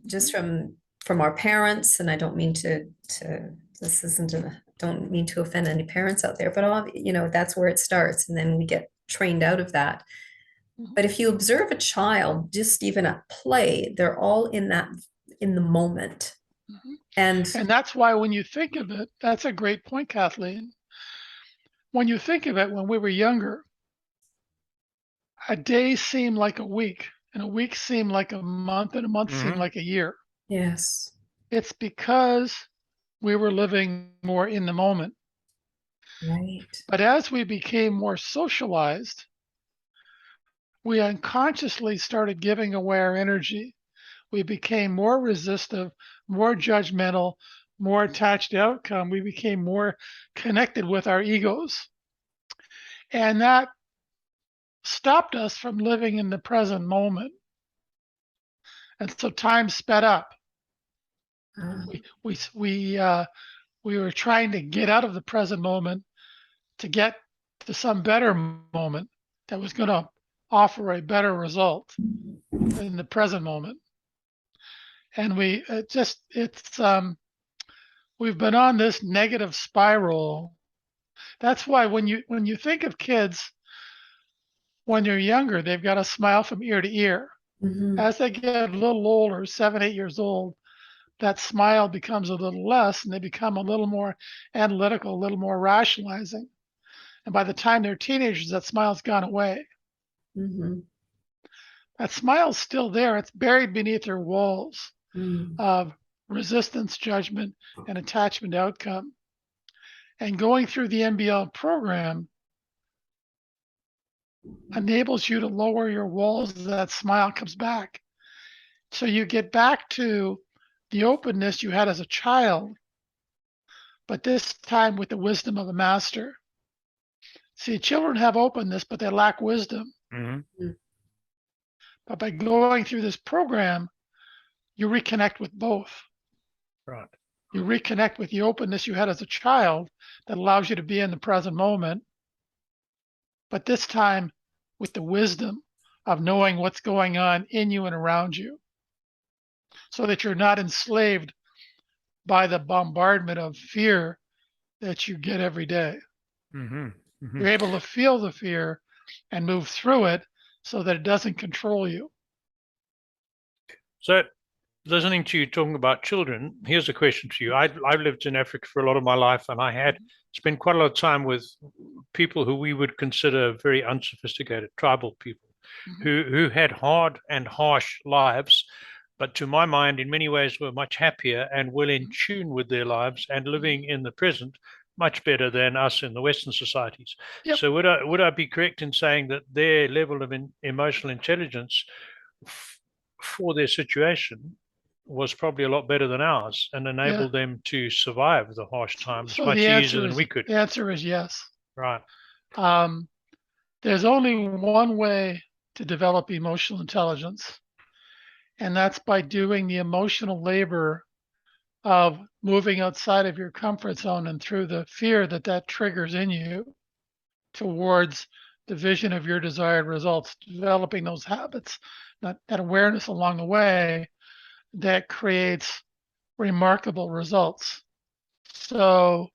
just from our parents. And I don't mean this isn't don't mean to offend any parents out there, but that's where it starts. And then we get trained out of that. But if you observe a child, just even at play, they're all in the moment. And that's why when you think of it, that's a great point, Kathleen. When you think of it, when we were younger, a day seemed like a week, and a week seemed like a month, and a month seemed like a year. yes, It's because we were living more in the moment. right. But as we became more socialized, we unconsciously started giving away our energy. We became more resistive, more judgmental, more attached to outcome. We became more connected with our egos. And that stopped us from living in the present moment. And so time sped up. We were trying to get out of the present moment to get to some better moment that was going to offer a better result in the present moment. And we've been on this negative spiral. That's why when you think of kids when they're younger, they've got a smile from ear to ear. Mhm. As they get a little older, 7, 8 years old, that smile becomes a little less, and they become a little more analytical, a little more rationalizing. And by the time they're teenagers, that smile's gone away. Mhm. That smile's still there. It's buried beneath their walls Mm. of resistance, judgment, and attachment outcome. And going through the MBL program enables you to lower your walls. That smile comes back. So you get back to the openness you had as a child, but this time with the wisdom of a master. See, children have openness, but they lack wisdom. Mm-hmm. But by going through this program, you reconnect with both. Right. You reconnect with the openness you had as a child that allows you to be in the present moment, but this time with the wisdom of knowing what's going on in you and around you, so that you're not enslaved by the bombardment of fear that you get every day. Mm-hmm. Mm-hmm. You're able to feel the fear and move through it so that it doesn't control you. So, listening to you talking about children, here's a question to you. I've lived in Africa for a lot of my life, and I had spent quite a lot of time with people who we would consider very unsophisticated tribal people, who had hard and harsh lives, but to my mind, in many ways, were much happier and well in tune with their lives and living in the present much better than us in the Western societies. Yep. So would I be correct in saying that their level of emotional intelligence for their situation was probably a lot better than ours and enabled them to survive the harsh times So much easier than we could? The answer is yes. Right. There's only one way to develop emotional intelligence, and that's by doing the emotional labor of moving outside of your comfort zone and through the fear that triggers in you towards the vision of your desired results, developing those habits, that awareness along the way that creates remarkable results. So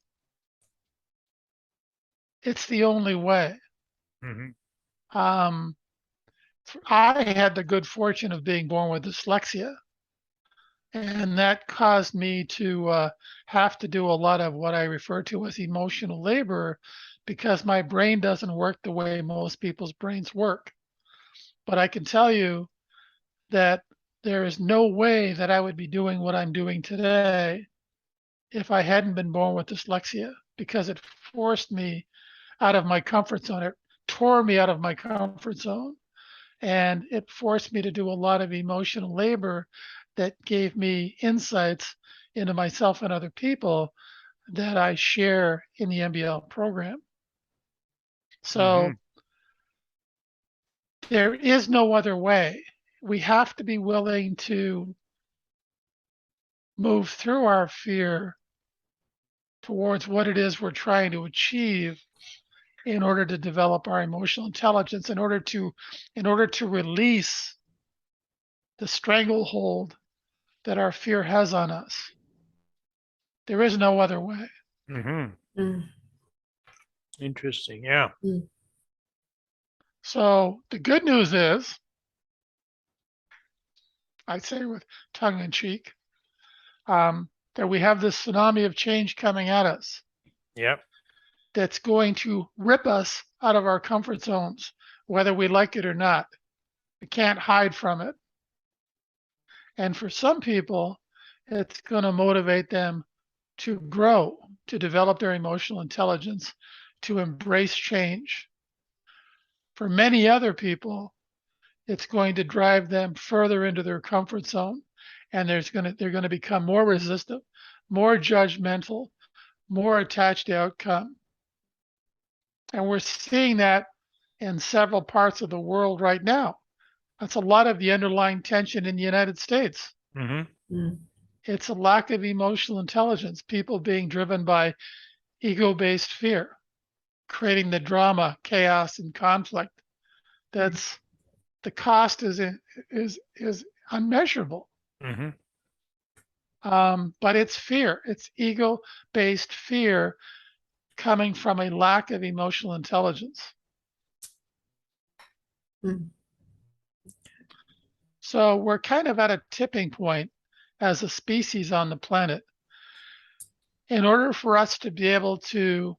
it's the only way. Mm-hmm. I had the good fortune of being born with dyslexia, and that caused me to have to do a lot of what I refer to as emotional labor because my brain doesn't work the way most people's brains work. But I can tell you that there is no way that I would be doing what I'm doing today if I hadn't been born with dyslexia, because it forced me out of my comfort zone. It tore me out of my comfort zone, and it forced me to do a lot of emotional labor that gave me insights into myself and other people that I share in the MBL program. So there is no other way. We have to be willing to move through our fear towards what it is we're trying to achieve in order to develop our emotional intelligence, in order to release the stranglehold that our fear has on us. There is no other way. Interesting. Yeah. So the good news is, I say with tongue in cheek, that we have this tsunami of change coming at us. Yep. That's going to rip us out of our comfort zones, whether we like it or not. We can't hide from it. And for some people, it's going to motivate them to grow, to develop their emotional intelligence, to embrace change. For many other people, it's going to drive them further into their comfort zone, and they're going to become more resistant, more judgmental, more attached to outcome. And we're seeing that in several parts of the world right now. That's a lot of the underlying tension in the United States. It's a lack of emotional intelligence, people being driven by ego-based fear, creating the drama, chaos, and conflict. That's the cost is unmeasurable. But it's fear. It's ego-based fear coming from a lack of emotional intelligence. So we're kind of at a tipping point as a species on the planet. In order for us to be able to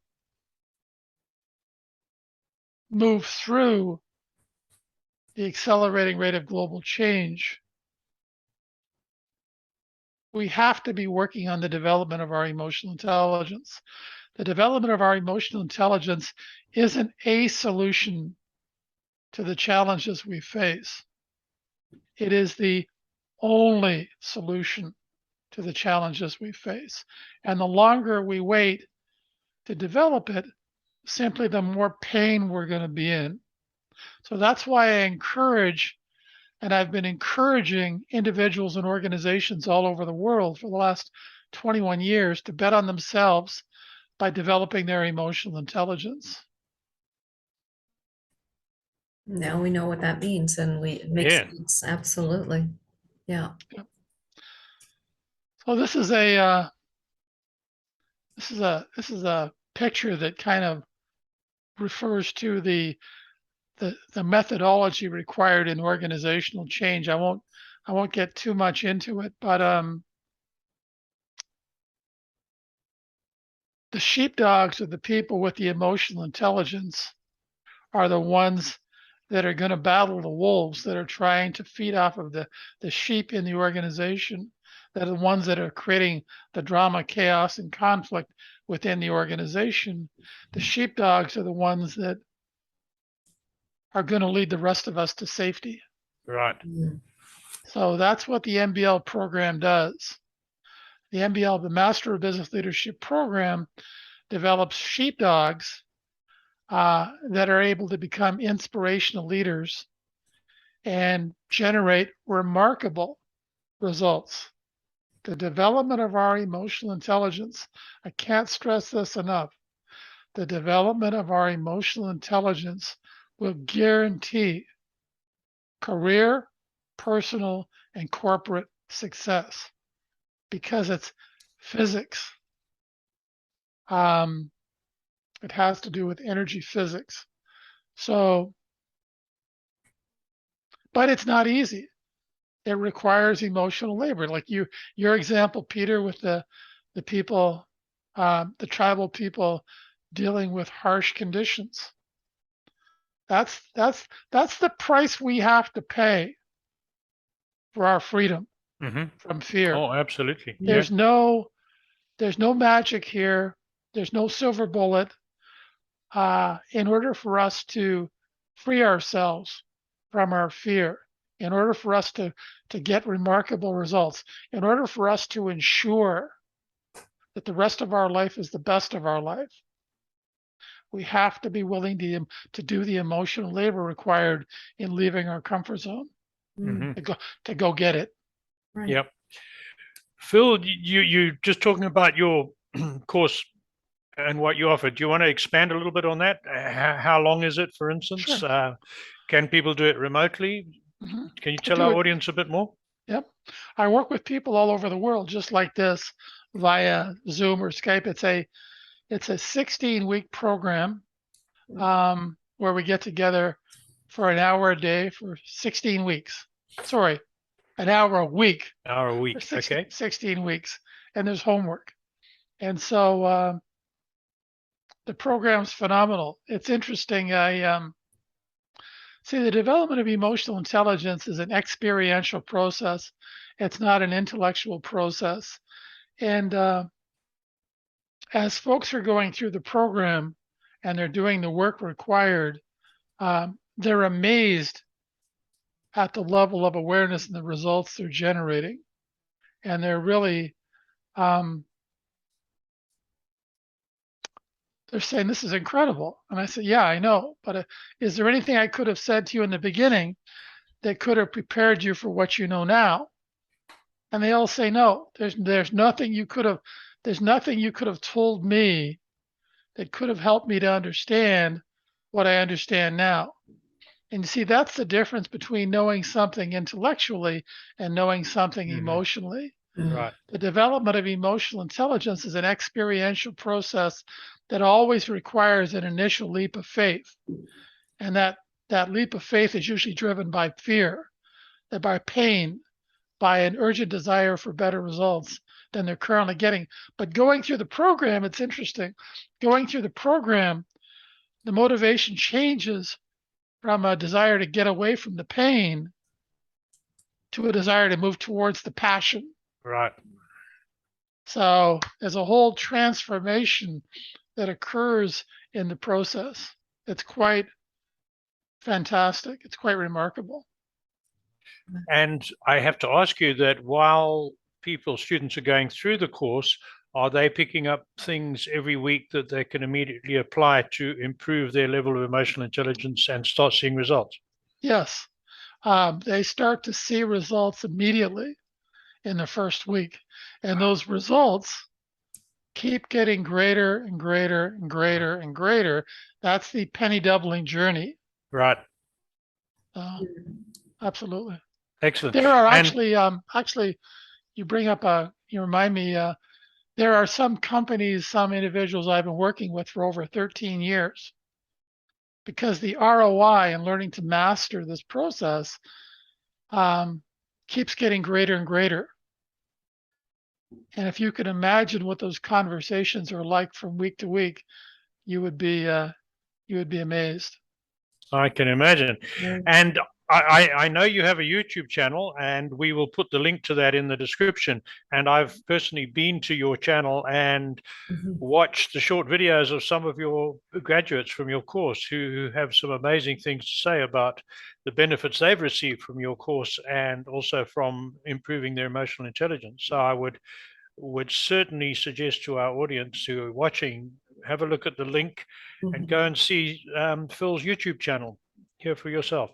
move through the accelerating rate of global change, we have to be working on the development of our emotional intelligence. The development of our emotional intelligence isn't a solution to the challenges we face. It is the only solution to the challenges we face. And the longer we wait to develop it, simply the more pain we're going to be in. So that's why I encourage, and I've been encouraging individuals and organizations all over the world for the last 21 years to bet on themselves by developing their emotional intelligence. Now we know what that means, and it makes sense. Absolutely. Yeah. So this is a picture that kind of refers to the methodology required in organizational change. I won't get too much into it, but the sheepdogs are the people with the emotional intelligence are the ones that are going to battle the wolves that are trying to feed off of the sheep in the organization. That are the ones that are creating the drama, chaos, and conflict within the organization. The sheepdogs are the ones that are going to lead the rest of us to safety. Right. So that's what the MBL program does. The MBL, the Master of Business Leadership program, develops sheepdogs that are able to become inspirational leaders and generate remarkable results. The development of our emotional intelligence, I can't stress this enough. The development of our emotional intelligence will guarantee career, personal, and corporate success because it's physics. It has to do with energy physics. So, but it's not easy. It requires emotional labor. Like your example, Peter, with the people, the tribal people dealing with harsh conditions. That's the price we have to pay for our freedom from fear. Oh, absolutely. There's no magic here. There's no silver bullet. In order for us to free ourselves from our fear, in order for us to get remarkable results, in order for us to ensure that the rest of our life is the best of our life, we have to be willing to do the emotional labor required in leaving our comfort zone to go get it. Right. Yep. Phil, you just talking about your course and what you offer. Do you want to expand a little bit on that? How long is it, for instance? Sure. Can people do it remotely? Mhm. Can you I tell do our it. audience a bit more? Yep. I work with people all over the world, just like this, via Zoom or Skype. It's a 16-week program where we get together for an hour a day for 16 weeks. Sorry, an hour a week Hour a for week. Okay. 16 weeks. And there's homework. And so the program's phenomenal. It's interesting. I see the development of emotional intelligence is an experiential process. It's not an intellectual process. And as folks are going through the program and they're doing the work required, they're amazed at the level of awareness and the results they're generating. And they're really, they're saying, this is incredible. And I said, yeah, I know. But is there anything I could have said to you in the beginning that could have prepared you for what you know now? And they all say, no, there's nothing you could have told me that could have helped me to understand what I understand now. And you see, that's the difference between knowing something intellectually and knowing something emotionally. Right. The development of emotional intelligence is an experiential process that always requires an initial leap of faith. And that leap of faith is usually driven by fear, by pain, by an urgent desire for better results than they're currently getting. But going through the program, it's interesting. Going through the program, the motivation changes from a desire to get away from the pain to a desire to move towards the passion. Right. So there's a whole transformation that occurs in the process. It's quite fantastic. It's quite remarkable. And I have to ask you that while students are going through the course, are they picking up things every week that they can immediately apply to improve their level of emotional intelligence and start seeing results? Yes. They start to see results immediately in the first week. And those results keep getting greater and greater and greater and greater. That's the penny doubling journey. Right. Absolutely. Excellent. There are And actually, you remind me, there are some companies, some individuals I've been working with for over 13 years because the ROI and learning to master this process keeps getting greater and greater. And if you could imagine what those conversations are like from week to week, you would be amazed. I can imagine. And I know you have a YouTube channel, and we will put the link to that in the description. And I've personally been to your channel and watched the short videos of some of your graduates from your course who have some amazing things to say about the benefits they've received from your course and also from improving their emotional intelligence. So I would certainly suggest to our audience who are watching, have a look at the link and go and see Phil's YouTube channel here for yourself.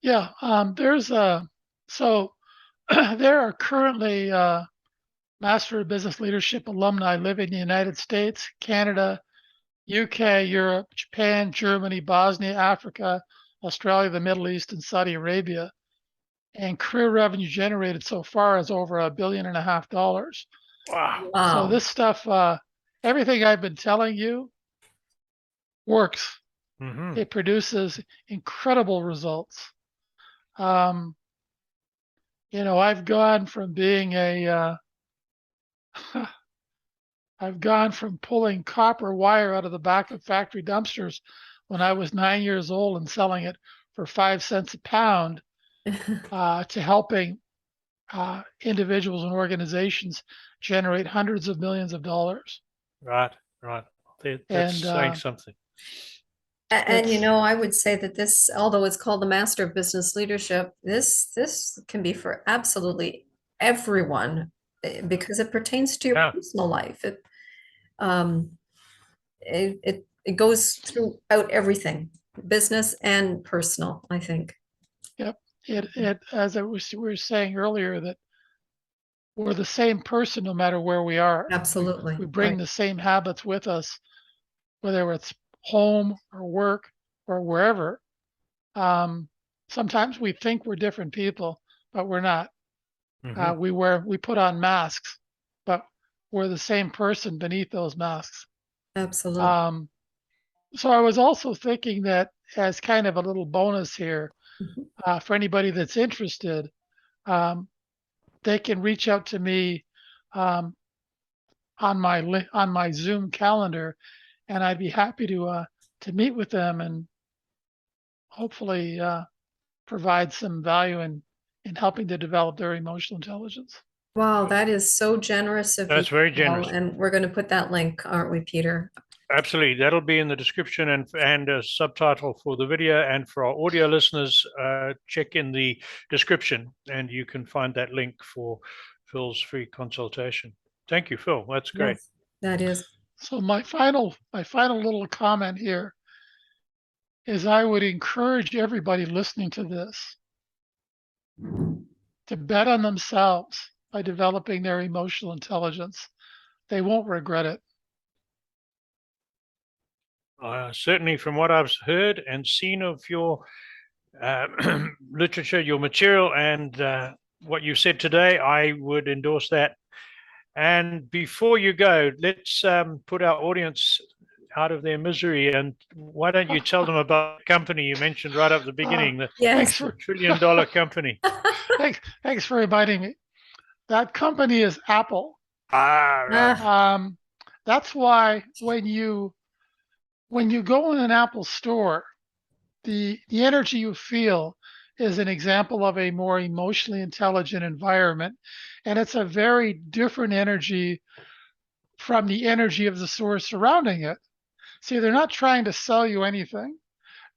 Yeah, there are currently Master of Business Leadership alumni living in the United States, Canada, UK, Europe, Japan, Germany, Bosnia, Africa, Australia, the Middle East, and Saudi Arabia. And career revenue generated so far is over $1.5 billion. Wow. So this stuff, everything I've been telling you works. It produces incredible results. I've gone from being I've gone from pulling copper wire out of the back of factory dumpsters when I was 9 years old and selling it for 5 cents a pound to helping individuals and organizations generate hundreds of millions of dollars. Right. That's saying something. And I would say that this, although it's called the Master of Business Leadership, this can be for absolutely everyone because it pertains to your personal life. It goes throughout everything, business and personal, I think. Yep. It as we were saying earlier, that we're the same person no matter where we are. Absolutely. We bring the same habits with us whether it's home or work or wherever. Sometimes we think we're different people, but we're not. We put on masks, but we're the same person beneath those masks. Absolutely. So I was also thinking that as kind of a little bonus here, for anybody that's interested, they can reach out to me on my Zoom calendar, and I'd be happy to meet with them and hopefully provide some value in helping to develop their emotional intelligence. Wow, that is so generous of you. That's very Phil, generous. and we're going to put that link, aren't we, Peter? Absolutely. That'll be in the description and a subtitle for the video. And for our audio listeners, check in the description and you can find that link for Phil's free consultation. Thank you, Phil. That's great. Yes, that is. So my final little comment here is I would encourage everybody listening to this to bet on themselves by developing their emotional intelligence. They won't regret it. Certainly from what I've heard and seen of your literature, your material, and what you said today, I would endorse that. And before you go, let's put our audience out of their misery. And why don't you tell them about the company you mentioned right at the beginning, the Yes. $1 trillion company? Thanks for reminding me. That company is Apple. Right. That's why when you go in an Apple store, the energy you feel is an example of a more emotionally intelligent environment. And it's a very different energy from the energy of the store surrounding it. See, they're not trying to sell you anything.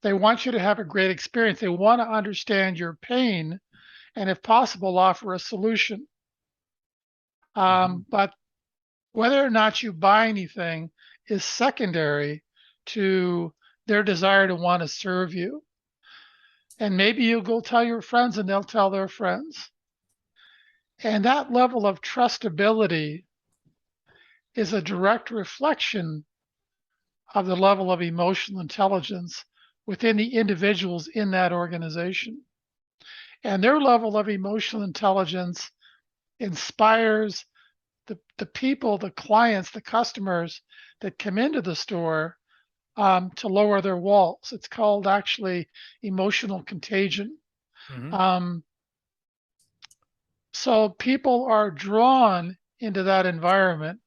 They want you to have a great experience. They want to understand your pain and, if possible, offer a solution. But whether or not you buy anything is secondary to their desire to want to serve you. And maybe you'll go tell your friends and they'll tell their friends. And that level of trustability is a direct reflection of the level of emotional intelligence within the individuals in that organization. And their level of emotional intelligence inspires the people, the clients, the customers that come into the store to lower their walls. It's called actually emotional contagion. So people are drawn into that environment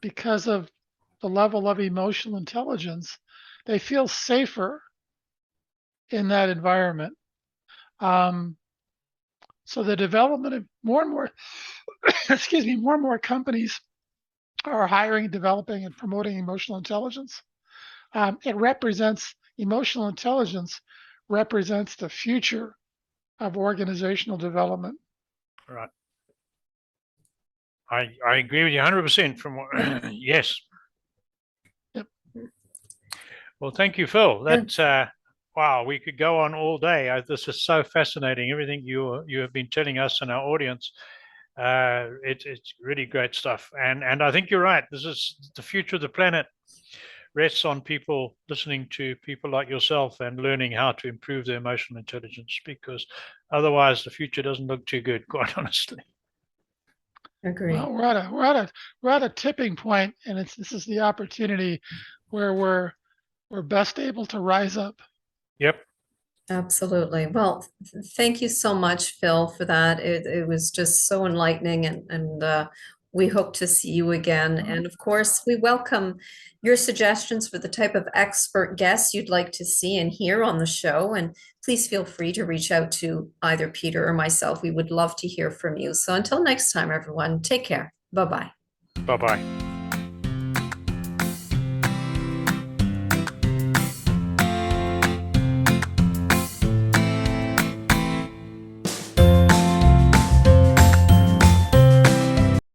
because of the level of emotional intelligence. They feel safer in that environment. So the development of more and more, more and more companies are hiring, developing, and promoting emotional intelligence. Emotional intelligence represents the future of organizational development. Right. I agree with you 100% from what, yes. Yep. Well, thank you, Phil. That's, wow, we could go on all day. This is so fascinating. Everything you have been telling us and our audience, it's really great stuff. And I think you're right. This is the future of the planet rests on people listening to people like yourself and learning how to improve their emotional intelligence, because otherwise the future doesn't look too good, quite honestly. Agree. Well, we're at a tipping point, and this is the opportunity where we're best able to rise up. Yep. Absolutely. Well, thank you so much, Phil, for that. It was just so enlightening, and we hope to see you again. And of course, we welcome your suggestions for the type of expert guests you'd like to see and hear on the show. And please feel free to reach out to either Peter or myself. We would love to hear from you. So until next time, everyone, take care. Bye-bye. Bye-bye.